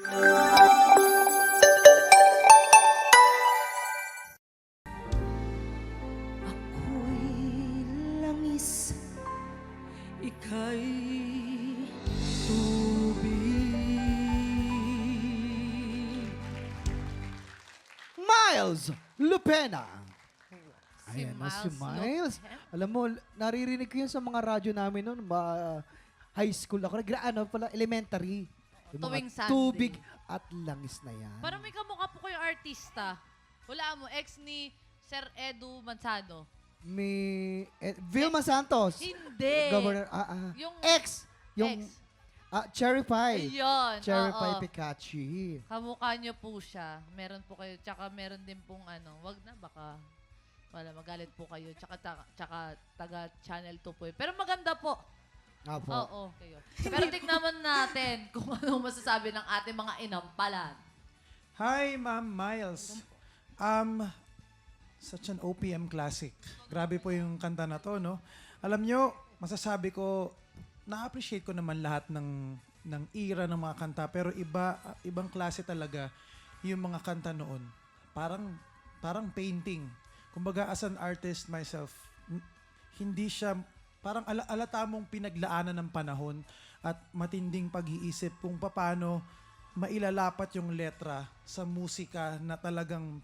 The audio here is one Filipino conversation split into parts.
Ako'y langis, ika'y tubig. Miles Lupena. Si Ayan na si Miles Miles. Lopez. Alam mo, naririnig ko yun sa mga radyo namin noon. High school ako. Elementary. Yung mga Tuwing Sunday. tubig at langis na yan. Parang may kamukha po kayo artista. Wala mo, ex ni Sir Edu Mansado. Vilma Santos. Hindi. Governor. Yung Ex. Yung ex. Cherry Pie. Ayun. Cherry oo. Pie Pikachu. Kamukha niyo po siya. Meron po kayo. Tsaka meron din pong wag na baka wala, magalit po kayo. Tsaka taga Channel 2 po. Pero maganda po. Apo. Oo, kayo. Pero tignan natin kung ano masasabi ng ating mga inampalan. Hi, Ma'am Miles. Such an OPM classic. Grabe po yung kanta na to, no? Alam nyo, masasabi ko, na-appreciate ko naman lahat ng era ng mga kanta, pero ibang klase talaga yung mga kanta noon. Parang painting. Kumbaga, as an artist myself, hindi siya, parang alata mong pinaglaanan ng panahon at matinding pag-iisip kung paano mailalapat yung letra sa musika na talagang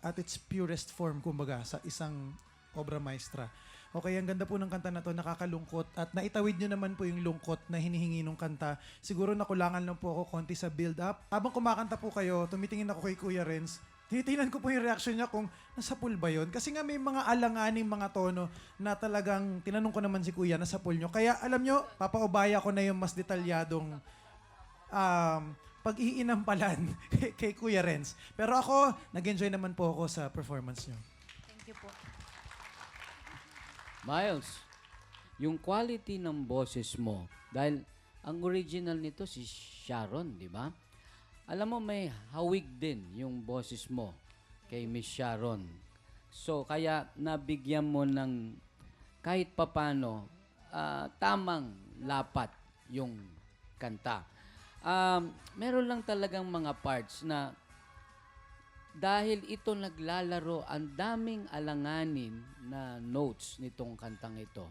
at its purest form, kumbaga, sa isang obra maestra. Okay, ang ganda po ng kanta na to, nakakalungkot at naitawid nyo naman po yung lungkot na hinihingi ng kanta. Siguro nakulangan lang po ako konti sa build-up. Habang kumakanta po kayo, tumitingin ako kay Kuya Renz, tinitingnan ko po yung reaction niya kung nasa pool ba yun. Kasi nga may mga alanganing mga tono na talagang tinanong ko naman si Kuya, nasa pool nyo. Kaya alam nyo, papaubaya ko na yung mas detalyadong pag-iinampalan kay Kuya Renz. Pero ako, nag-enjoy naman po ako sa performance nyo. Thank you po. Miles, yung quality ng boses mo, dahil ang original nito si Sharon, di ba? Alam mo, may hawig din yung boses mo kay Miss Sharon. So, kaya nabigyan mo ng kahit papano tamang lapat yung kanta. Meron lang talagang mga parts na dahil ito naglalaro ang daming alanganin na notes nitong kantang ito.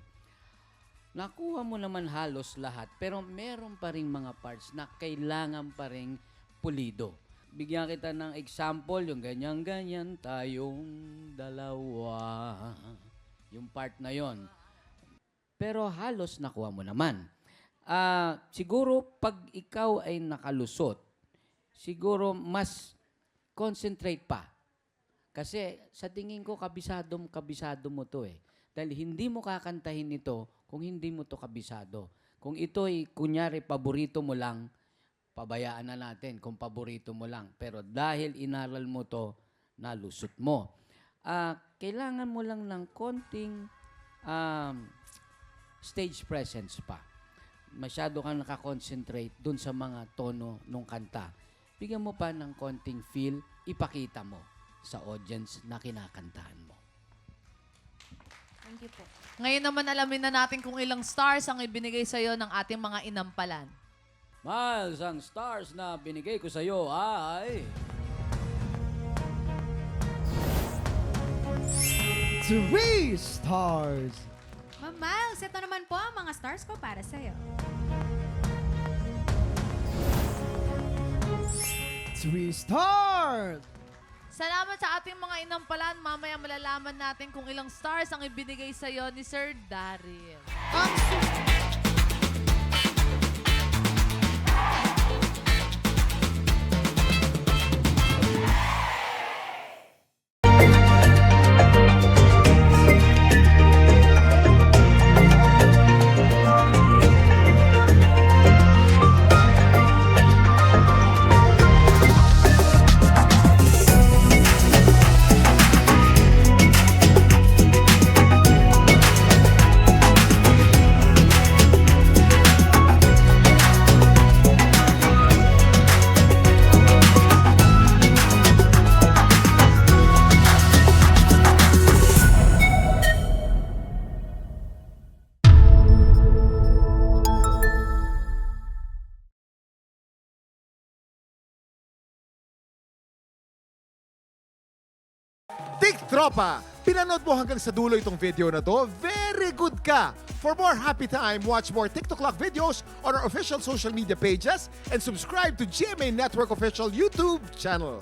Nakuha mo naman halos lahat, pero meron pa ring mga parts na kailangan pa ring pulido. Bigyan kita ng example, yung ganyan-ganyan tayong dalawa. Yung part na yon. Pero halos nakuha mo naman. Siguro pag ikaw ay nakalusot, siguro mas concentrate pa. Kasi sa tingin ko, kabisado mo to eh. Dahil hindi mo kakantahin ito kung hindi mo to kabisado. Kung ito ay kunyari paborito mo lang, pabayaan na natin kung paborito mo lang. Pero dahil inaral mo to, nalusot mo. Kailangan mo lang ng konting stage presence pa. Masyado kang nakakonsentrate dun sa mga tono ng kanta. Bigyan mo pa ng konting feel, ipakita mo sa audience na kinakantahan mo. Thank you po. Ngayon naman alamin na natin kung ilang stars ang ibinigay sa'yo ng ating mga inampalan. Miles, ang stars na binigay ko sa'yo ay... 3 stars. Ma'am Miles, ito naman po ang mga stars ko para sa'yo. 3 stars. Salamat sa ating mga inampalan. Mamaya malalaman natin kung ilang stars ang ibinigay sa'yo ni Sir Daryl. Ang Tik Tropa, pinanood mo hanggang sa dulo itong video na to? Very good ka! For more happy time, watch more TikTok Clock videos on our official social media pages and subscribe to GMA Network official YouTube channel.